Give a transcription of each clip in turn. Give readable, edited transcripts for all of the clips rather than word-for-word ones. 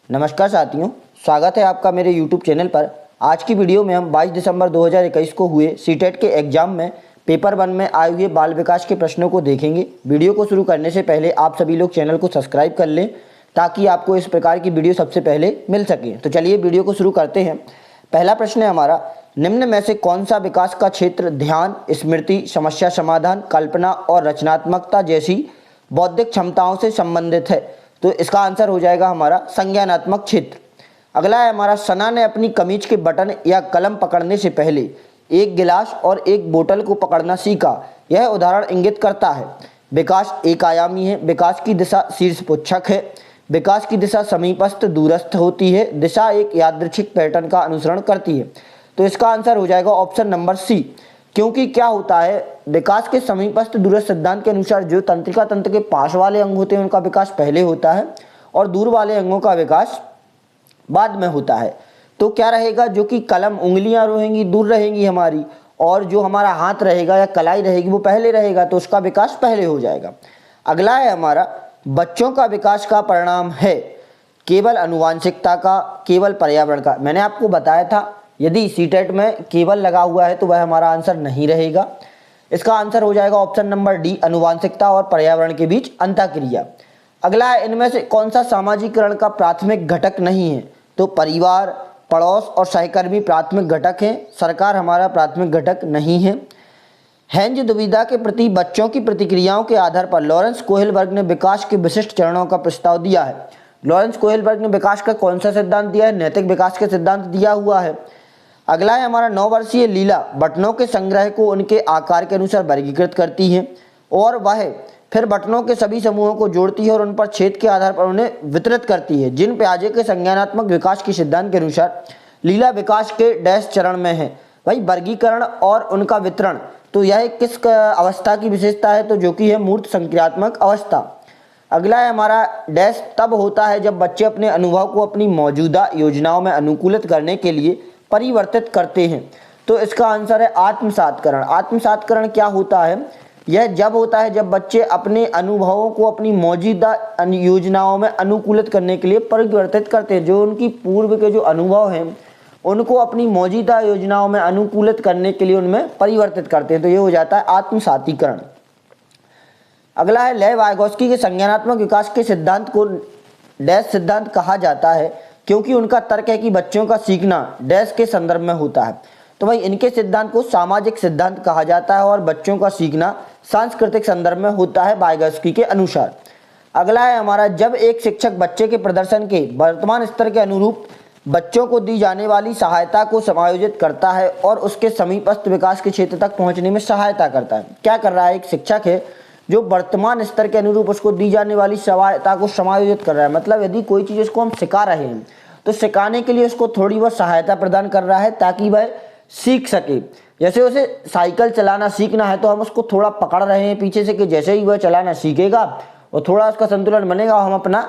नमस्कार साथियों, स्वागत है आपका मेरे YouTube चैनल पर। आज की वीडियो में हम 22 दिसंबर 2021 को हुए सीटेट के एग्जाम में पेपर 1 में आए हुए बाल विकास के प्रश्नों को देखेंगे। वीडियो को शुरू करने से पहले आप सभी लोग चैनल को सब्सक्राइब कर लें ताकि आपको इस प्रकार की वीडियो सबसे पहले मिल सके। तो चलिए वीडियो को शुरू करते हैं। पहला प्रश्न है हमारा, निम्न में से कौन सा विकास का क्षेत्र ध्यान, स्मृति, समस्या समाधान, कल्पना और रचनात्मकता जैसी बौद्धिक क्षमताओं से संबंधित है? तो इसका आंसर हो जाएगा हमारा संज्ञानात्मक क्षेत्र। अगला है हमारा, सना ने अपनी कमीज के बटन या कलम पकड़ने से पहले एक गिलास और एक बोतल को पकड़ना सीखा। यह उदाहरण इंगित करता है विकास एक आयामी है, विकास की दिशा शीर्ष पुच्छक है, विकास की दिशा समीपस्थ दूरस्थ होती है, दिशा एक यादृच्छिक पैटर्न का अनुसरण करती है। तो इसका आंसर हो जाएगा ऑप्शन नंबर सी, क्योंकि क्या होता है, विकास के समीपस्थ दूरस्थ सिद्धांत के अनुसार जो तंत्रिका तंत्र के पास वाले अंग होते हैं उनका विकास पहले होता है और दूर वाले अंगों का विकास बाद में होता है। तो क्या रहेगा, जो कि कलम उंगलियां रहेंगी दूर रहेंगी हमारी, और जो हमारा हाथ रहेगा या कलाई रहेगी वो पहले रहेगा, तो उसका विकास पहले हो जाएगा। अगला है हमारा, बच्चों का विकास का परिणाम है केवल आनुवांशिकता का, केवल पर्यावरण का। मैंने आपको बताया था यदि सीटेट में केवल लगा हुआ है तो वह हमारा आंसर नहीं रहेगा। इसका आंसर हो जाएगा ऑप्शन नंबर डी, आनुवांशिकता और पर्यावरण के बीच अंतःक्रिया। अगला है, इनमें से कौन सा सामाजिकरण का प्राथमिक घटक नहीं है? तो परिवार, पड़ोस और सहकर्मी प्राथमिक घटक हैं, सरकार हमारा प्राथमिक घटक नहीं है। हेंज दुविधा के प्रति बच्चों की प्रतिक्रियाओं के आधार पर लॉरेंस कोहेलबर्ग ने विकास के विशिष्ट चरणों का प्रस्ताव दिया है। लॉरेंस कोहेलबर्ग ने विकास का कौन सा सिद्धांत दिया है? नैतिक विकास का सिद्धांत दिया हुआ है। अगला है हमारा, 9 वर्षीय लीला बटनों के संग्रह को उनके आकार के अनुसार वर्गीकृत करती है और वह फिर बटनों के सभी समूहों को जोड़ती है और उन पर छेद के आधार पर उन्हें वितरित करती है। जिन पियाजे के संज्ञानात्मक विकास के सिद्धांत के अनुसार लीला विकास के डैश चरण में है? भाई वर्गीकरण और उनका वितरण। तो यह किस अवस्था की विशेषता है? तो जो कि है मूर्त संक्रियात्मक अवस्था। अगला है हमारा, डैश तब होता है जब बच्चे अपने अनुभव को अपनी मौजूदा योजनाओं में अनुकूलित करने के लिए परिवर्तित करते हैं। तो इसका आंसर है आत्मसातकरण। आत्मसातकरण क्या होता है? यह जब होता है जब बच्चे अपने अनुभवों को अपनी मौजूदा योजनाओं में अनुकूलित करने के लिए परिवर्तित करते हैं। जो उनकी पूर्व के जो अनुभव हैं उनको अपनी मौजूदा योजनाओं में अनुकूलित करने के लिए उनमें परिवर्तित करते हैं। तो ये हो जाता है आत्मसातीकरण। अगला है, लेव वाइगोत्स्की के संज्ञानात्मक विकास के सिद्धांत को डैश सिद्धांत कहा जाता है क्योंकि उनका तर्क है कि बच्चों का सीखना डैश के संदर्भ में होता है। तो भाई इनके सिद्धांत को सामाजिक सिद्धांत कहा जाता है और बच्चों का सीखना सांस्कृतिक संदर्भ में होता है वाइगोत्स्की के अनुसार। अगला है हमारा, जब एक शिक्षक बच्चे के प्रदर्शन के वर्तमान स्तर के अनुरूप बच्चों को दी जाने वाली सहायता को समायोजित करता है और उसके समीपस्थ विकास के क्षेत्र तक पहुंचने में सहायता करता है। क्या कर रहा है? एक शिक्षक है जो वर्तमान स्तर के अनुरूप उसको दी जाने वाली सहायता को समायोजित कर रहा है। मतलब यदि कोई चीज़ उसको हम सिखा रहे हैं तो सिखाने के लिए उसको थोड़ी बहुत सहायता प्रदान कर रहा है ताकि वह सीख सके। जैसे उसे साइकिल चलाना सीखना है तो हम उसको थोड़ा पकड़ रहे हैं पीछे से कि जैसे ही वह चलाना सीखेगा और थोड़ा उसका संतुलन बनेगा हम अपना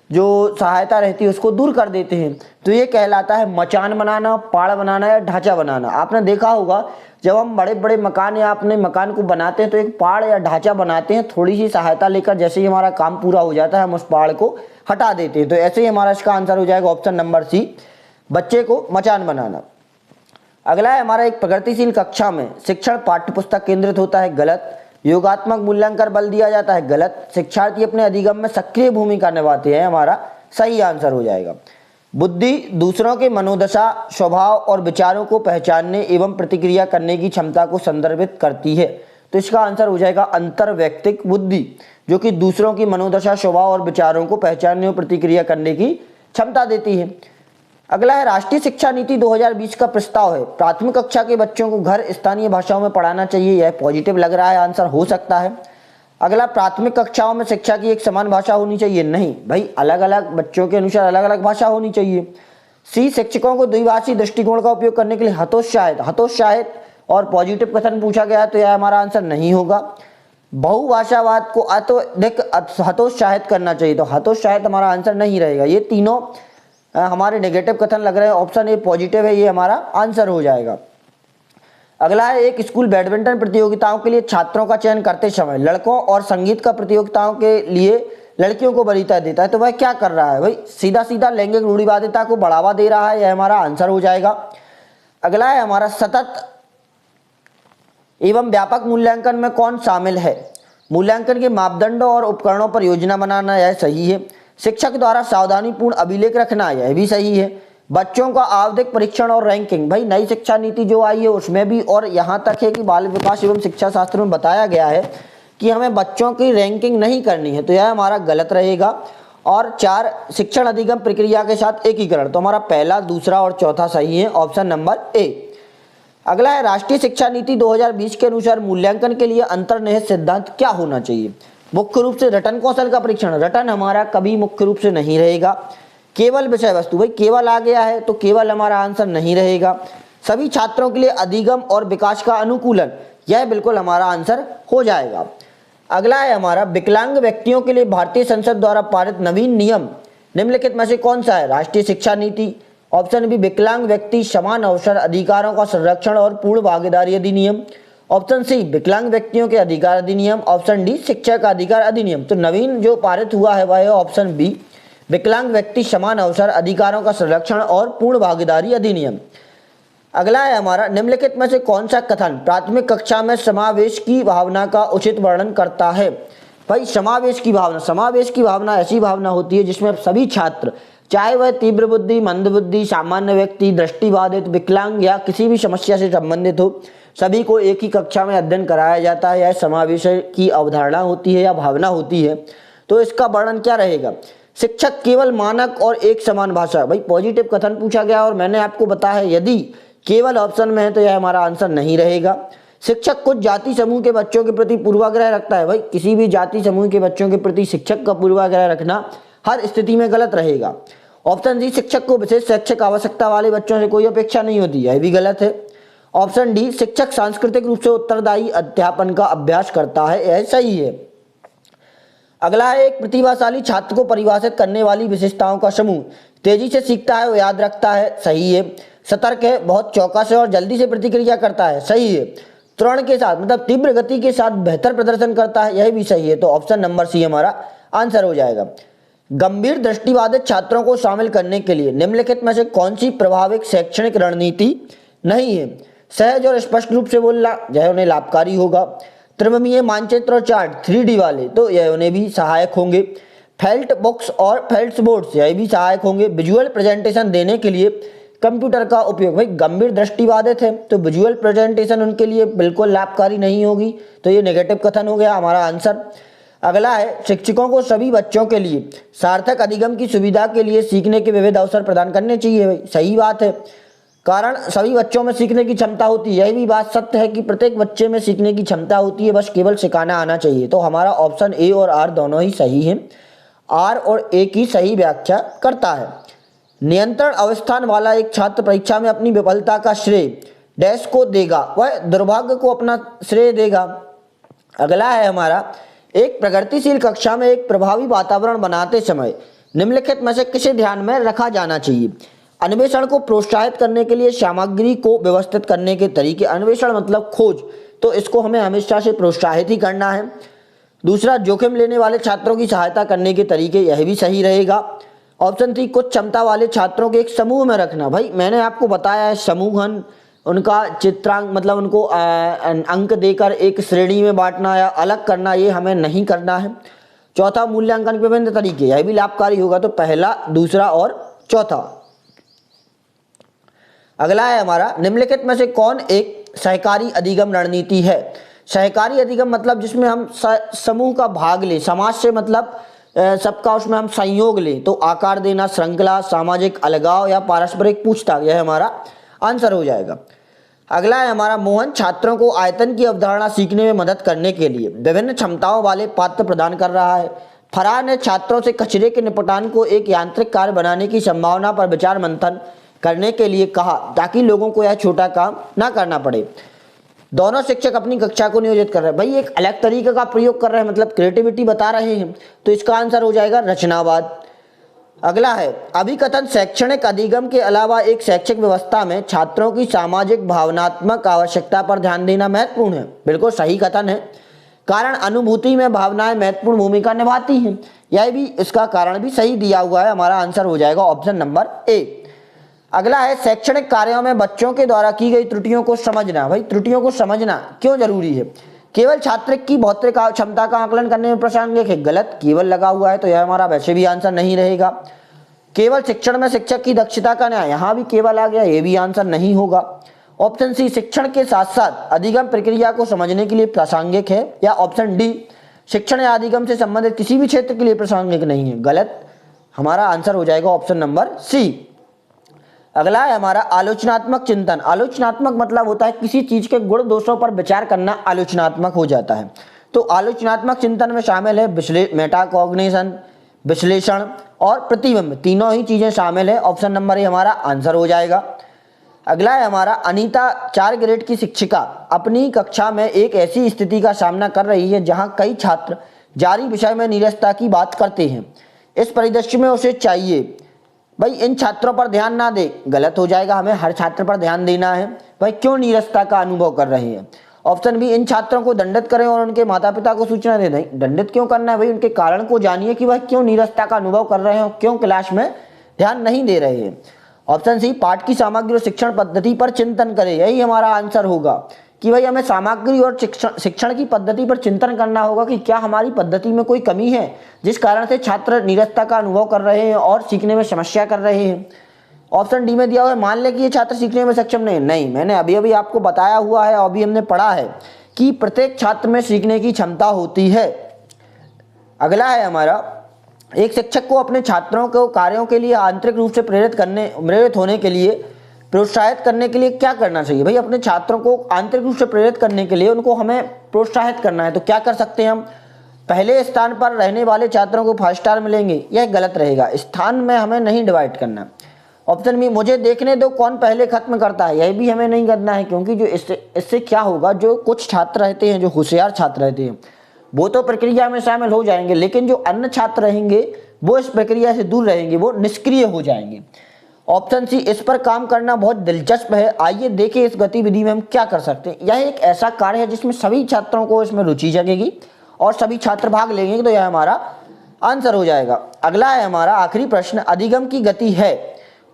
जो सहायता रहती है उसको दूर कर देते हैं। तो ये कहलाता है मचान बनाना, पाड़ बनाना या ढांचा बनाना। आपने देखा होगा जब हम बड़े बड़े मकान या अपने मकान को बनाते हैं तो एक पाड़ या ढांचा बनाते हैं, थोड़ी सी सहायता लेकर जैसे ही हमारा काम पूरा हो जाता है हम उस पाड़ को हटा देते हैं। तो ऐसे ही हमारा इसका आंसर हो जाएगा ऑप्शन नंबर सी, बच्चे को मचान बनाना। अगला है हमारा, एक प्रगतिशील कक्षा में शिक्षण पाठ्यपुस्तक केंद्रित होता है, गलत। योगात्मक मूल्यांकन बल दिया जाता है, गलत। शिक्षार्थी अपने अधिगम में सक्रिय भूमिका निभाते हैं, हमारा सही आंसर हो जाएगा। बुद्धि दूसरों के मनोदशा, स्वभाव और विचारों को पहचानने एवं प्रतिक्रिया करने की क्षमता को संदर्भित करती है। तो इसका आंसर हो जाएगा अंतर्वैयक्तिक बुद्धि, जो कि दूसरों की मनोदशा, स्वभाव और विचारों को पहचानने और प्रतिक्रिया करने की क्षमता देती है। अगला है, राष्ट्रीय शिक्षा नीति 2020 का प्रस्ताव है प्राथमिक कक्षा के बच्चों को घर स्थानीय भाषाओं में पढ़ाना चाहिए। यह पॉजिटिव लग रहा है, आंसर हो सकता है। अगला, प्राथमिक कक्षाओं में शिक्षा की एक समान भाषा होनी चाहिए। नहीं भाई, अलग अलग बच्चों के अनुसार अलग अलग भाषा होनी चाहिए। सी, शिक्षकों को द्विभाषी दृष्टिकोण का उपयोग करने के लिए हतोत्साहित और पॉजिटिव कथन पूछा गया तो यह हमारा आंसर नहीं होगा। बहुभाषावाद को अत्यधिक हतोत्साहित करना चाहिए, तो हतोत्साहित हमारा आंसर नहीं रहेगा। ये तीनों हमारे नेगेटिव कथन लग रहे हैं, ऑप्शन ए पॉजिटिव है, ये हमारा आंसर हो जाएगा। अगला है, एक स्कूल बैडमिंटन प्रतियोगिताओं के लिए छात्रों का चयन करते समय लड़कों और संगीत का प्रतियोगिताओं के लिए लड़कियों को वरीयता देता है, तो वह क्या कर रहा है भाई, सीधा सीधा लैंगिक रूढ़िवादिता को बढ़ावा दे रहा है। यह हमारा आंसर हो जाएगा। अगला है हमारा सतत एवं व्यापक मूल्यांकन में कौन शामिल है? मूल्यांकन के मापदंडों और उपकरणों पर योजना बनाना, यह सही है। शिक्षक द्वारा सावधानीपूर्ण अभिलेख रखना, यह भी सही है। बच्चों का आवधिक परीक्षण और रैंकिंग, भाई नई शिक्षा नीति जो आई है उसमें भी और यहाँ तक है कि बाल विकास एवं शिक्षा शास्त्र में बताया गया है कि हमें बच्चों की रैंकिंग नहीं करनी है, तो यह हमारा गलत रहेगा। और 4 शिक्षण अधिगम प्रक्रिया के साथ एकीकरण, तो हमारा पहला, दूसरा और चौथा सही है, ऑप्शन नंबर ए। अगला है राष्ट्रीय शिक्षा नीति 2020 के अनुसार मूल्यांकन के लिए अंतर्निहित सिद्धांत क्या होना चाहिए? मुख्य रूप से रटन कौशल का परीक्षण, रटन हमारा कभी मुख्य रूप से नहीं रहेगा। केवल विषय वस्तु, भाई केवल आ गया है तो केवल हमारा आंसर नहीं रहेगा। सभी छात्रों के लिए अधिगम और विकास का अनुकूलन, यह बिल्कुल हमारा आंसर हो जाएगा। अगला है हमारा विकलांग व्यक्तियों के लिए भारतीय संसद द्वारा पारित नवीन नियम निम्नलिखित में से कौन सा है? राष्ट्रीय शिक्षा नीति, ऑप्शन बी विकलांग व्यक्ति समान अवसर अधिकारों का संरक्षण और पूर्ण भागीदारी अधिनियम, ऑप्शन सी विकलांग व्यक्तियों के अधिकार अधिनियम, ऑप्शन डी शिक्षा का अधिकार अधिनियम। तो नवीन जो पारित हुआ है वह है ऑप्शन बी विकलांग व्यक्ति समान अवसर अधिकारों का संरक्षण और पूर्ण भागीदारी अधिनियम। अगला है हमारा निम्नलिखित में से कौन सा कथन प्राथमिक कक्षा में समावेश की भावना का उचित वर्णन करता है? भाई समावेश की भावना ऐसी भावना होती है जिसमें सभी छात्र, चाहे वह तीव्र बुद्धि, मंद बुद्धि, सामान्य व्यक्ति, दृष्टिबाधित, विकलांग या किसी भी समस्या से संबंधित हो, सभी को एक ही कक्षा में अध्ययन कराया जाता है। यह समावेश की अवधारणा होती है या भावना होती है। तो इसका वर्णन क्या रहेगा? शिक्षक केवल मानक और एक समान भाषा, भाई पॉजिटिव कथन पूछा गया और मैंने आपको बताया यदि केवल ऑप्शन में है तो यह हमारा आंसर नहीं रहेगा। शिक्षक कुछ जाति समूह के बच्चों के प्रति पूर्वाग्रह रखता है, भाई किसी भी जाति समूह के बच्चों के प्रति शिक्षक का पूर्वाग्रह रखना हर स्थिति में गलत रहेगा। ऑप्शन डी शिक्षक को विशेष शैक्षिक आवश्यकता वाले बच्चों से कोई अपेक्षा नहीं होती, यह भी गलत है। ऑप्शन डी शिक्षक सांस्कृतिक रूप से उत्तरदायी अध्यापन का अभ्यास करता है, यह सही है। अगला है एक प्रतिभाशाली छात्र को परिभाषित करने वाली विशेषताओं का समूह, तेजी से सीखता है, वो याद रखता है, सही है। सतर्क है, बहुत चौकस है और जल्दी से प्रतिक्रिया करता है, सही है। त्वरण के साथ मतलब तीव्र गति के साथ बेहतर प्रदर्शन करता है, यह भी सही है। तो ऑप्शन नंबर सी हमारा आंसर हो जाएगा। गंभीर दृष्टिबाधित छात्रों को शामिल करने के लिए निम्नलिखित में से कौन सी प्रभावित शैक्षणिक रणनीति नहीं है? सहज और स्पष्ट रूप से बोलना, यह उन्हें लाभकारी होगा। त्रिमिमीय मानचित्र और चार्ट 3D वाले, तो यह उन्हें भी सहायक होंगे। फेल्ट बुक्स और फेल्ट बोर्ड्स, यह भी सहायक होंगे। विजुअल प्रेजेंटेशन देने के लिए कंप्यूटर का उपयोग, भाई गंभीर दृष्टिबाधित है तो विजुअल प्रेजेंटेशन उनके लिए बिल्कुल लाभकारी नहीं होगी, तो ये नेगेटिव कथन हो गया हमारा आंसर। अगला है शिक्षकों को सभी बच्चों के लिए सार्थक अधिगम की सुविधा के लिए सीखने के विविध अवसर प्रदान करने चाहिए, भाई सही बात है, कारण सभी बच्चों में सीखने की क्षमता होती है। यह भी बात सत्य है कि प्रत्येक बच्चे में सीखने की क्षमता होती है, बस केवल सिखाना आना चाहिए। तो हमारा ऑप्शन ए और आर दोनों ही सही हैं। आर और ए की सही व्याख्या करता है। नियंत्रण अवस्थान वाला एक छात्र परीक्षा में अपनी विफलता का श्रेय डैश को देगा, वह दुर्भाग्य को अपना श्रेय देगा। अगला है हमारा एक प्रगतिशील कक्षा में एक प्रभावी वातावरण बनाते समय निम्नलिखित में से किसे ध्यान में रखा जाना चाहिए? अन्वेषण को प्रोत्साहित करने के लिए सामग्री को व्यवस्थित करने के तरीके, अन्वेषण मतलब खोज, तो इसको हमें हमेशा से प्रोत्साहित ही करना है। दूसरा, जोखिम लेने वाले छात्रों की सहायता करने के तरीके, यह भी सही रहेगा। ऑप्शन थी कुछ क्षमता वाले छात्रों के एक समूह में रखना, भाई मैंने आपको बताया है समूहन, उनका चित्रांक मतलब उनको अंक देकर एक श्रेणी में बांटना या अलग करना, ये हमें नहीं करना है। चौथा, मूल्यांकन के विभिन्न तरीके, यह भी लाभकारी होगा, तो पहला, दूसरा और चौथा। अगला है हमारा निम्नलिखित में से कौन एक सहकारी अधिगम रणनीति है? सहकारी अधिगम मतलब जिसमें हम समूह का भाग लें, समाज से मतलब सबका उसमें हम संयोग लें, तो आकार देना, श्रृंखला, सामाजिक अलगाव या पारस्परिक पूछताछ, यह हमारा आंसर हो जाएगा। अगला है हमारा मोहन छात्रों को आयतन की अवधारणा सीखने में मदद करने के लिए विभिन्न क्षमताओं वाले पात्र प्रदान कर रहा है। फरहान ने छात्रों से कचरे के निपटान को एक यांत्रिक कार्य बनाने की संभावना पर विचार मंथन करने के लिए कहा, ताकि लोगों को यह छोटा काम ना करना पड़े। दोनों शिक्षक अपनी कक्षा को नियोजित कर रहे हैं, भाई एक अलग तरीके का प्रयोग कर रहे हैं, मतलब क्रिएटिविटी बता रहे हैं, तो इसका आंसर हो जाएगा रचनावाद। अगला है अभिकथन शैक्षणिक अधिगम के अलावा एक शैक्षिक व्यवस्था में छात्रों की सामाजिक भावनात्मक आवश्यकता पर ध्यान देना महत्वपूर्ण है, बिल्कुल सही कथन है। कारण अनुभूति में भावनाएं महत्वपूर्ण भूमिका निभाती हैं। यह भी इसका कारण भी सही दिया हुआ है, हमारा आंसर हो जाएगा ऑप्शन नंबर ए। अगला है शैक्षणिक कार्यों में बच्चों के द्वारा की गई त्रुटियों को समझना। भाई त्रुटियों को समझना क्यों जरूरी है? केवल छात्र की भौतिक क्षमता का आकलन करने में प्रासंगिक है, गलत। केवल लगा हुआ है तो यह हमारा वैसे भी आंसर नहीं रहेगा। केवल शिक्षण में शिक्षक की दक्षता का न्याय, यहाँ भी केवल आ गया, ये भी आंसर नहीं होगा। ऑप्शन सी शिक्षण के साथ साथ अधिगम प्रक्रिया को समझने के लिए प्रासंगिक है, या ऑप्शन डी शिक्षण या अधिगम से संबंधित किसी भी क्षेत्र के लिए प्रासंगिक नहीं है, गलत। हमारा आंसर हो जाएगा ऑप्शन नंबर सी। अगला है हमारा आलोचनात्मक चिंतन। आलोचनात्मक मतलब होता है किसी चीज के गुण दोषों पर विचार करना आलोचनात्मक हो जाता है। तो आलोचनात्मक चिंतन में शामिल है मेटाकॉग्निशन, विश्लेषण और प्रतिबिंब, तीनों ही चीजें शामिल है। ऑप्शन नंबर ए हमारा आंसर हो जाएगा। अगला है हमारा अनीता 4 ग्रेड की शिक्षिका अपनी कक्षा में एक ऐसी स्थिति का सामना कर रही है जहां कई छात्र जारी विषय में नीरसता की बात करते हैं। इस परिदृश्य में उसे चाहिए भाई इन छात्रों पर ध्यान ना दे, गलत हो जाएगा। हमें हर छात्र पर ध्यान देना है। भाई क्यों नीरसता का अनुभव कर रहे हैं? ऑप्शन बी इन छात्रों को दंडित करें और उनके माता पिता को सूचना दे दें। दंडित क्यों करना है भाई? उनके कारण को जानिए कि भाई क्यों नीरसता का अनुभव कर रहे हैं, क्यों क्लास में ध्यान नहीं दे रहे हैं। ऑप्शन सी पाठ की सामग्री और शिक्षण पद्धति पर चिंतन करें, यही हमारा आंसर होगा कि भाई हमें सामग्री और शिक्षण की पद्धति पर चिंतन करना होगा कि क्या हमारी पद्धति में कोई कमी है जिस कारण से छात्र नीरसता का अनुभव कर रहे हैं और सीखने में समस्या कर रहे हैं। ऑप्शन डी में दिया हुआ है मान ले कि ये छात्र सीखने में सक्षम नहीं, मैंने अभी अभी आपको बताया हुआ है और अभी हमने पढ़ा है कि प्रत्येक छात्र में सीखने की क्षमता होती है। अगला है हमारा एक शिक्षक को अपने छात्रों को कार्यों के लिए आंतरिक रूप से प्रेरित होने के लिए प्रोत्साहित करने के लिए क्या करना चाहिए? भाई अपने छात्रों को आंतरिक रूप से प्रेरित करने के लिए उनको हमें प्रोत्साहित करना है, तो क्या कर सकते हैं हम? पहले स्थान पर रहने वाले छात्रों को 5 स्टार मिलेंगे, यह गलत रहेगा। स्थान में हमें नहीं डिवाइड करना। ऑप्शन बी मुझे देखने दो कौन पहले खत्म करता है, यह भी हमें नहीं करना है, क्योंकि जो इससे क्या होगा, जो कुछ छात्र रहते हैं, जो होशियार छात्र रहते हैं, वो तो प्रक्रिया में शामिल हो जाएंगे, लेकिन जो अन्य छात्र रहेंगे वो इस प्रक्रिया से दूर रहेंगे, वो निष्क्रिय हो जाएंगे। ऑप्शन सी इस पर काम करना बहुत दिलचस्प है, आइए देखें इस गतिविधि में हम क्या कर सकते हैं। यह एक ऐसा कार्य है जिसमें सभी छात्रों को इसमें रुचि जगेगी और सभी छात्र भाग लेंगे, तो यह हमारा आंसर हो जाएगा। अगला है हमारा आखिरी प्रश्न, अधिगम की गति है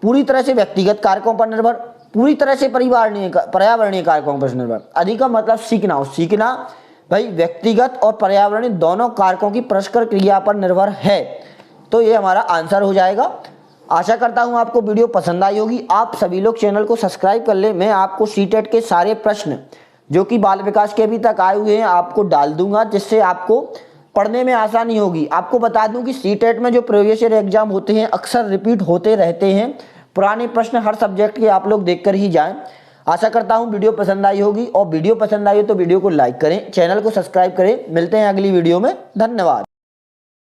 पूरी तरह से व्यक्तिगत कारकों पर निर्भर, पूरी तरह से पर्यावरणीय कारकों पर निर्भर। अधिगम मतलब सीखना भाई व्यक्तिगत और पर्यावरणीय दोनों कारकों की परस्पर क्रिया पर निर्भर है, तो ये हमारा आंसर हो जाएगा। आशा करता हूं आपको वीडियो पसंद आई होगी। आप सभी लोग चैनल को सब्सक्राइब कर ले। मैं आपको सीटेट के सारे प्रश्न जो कि बाल विकास के अभी तक आए हुए हैं आपको डाल दूंगा, जिससे आपको पढ़ने में आसानी होगी। आपको बता दूं कि सीटेट में जो प्रीवियस ईयर एग्जाम होते हैं अक्सर रिपीट होते रहते हैं, पुराने प्रश्न हर सब्जेक्ट के आप लोग देखकर ही जाएं। आशा करता हूं वीडियो पसंद आई होगी, और वीडियो पसंद आई हो तो वीडियो को लाइक करें, चैनल को सब्सक्राइब करें। मिलते हैं अगली वीडियो में, धन्यवाद।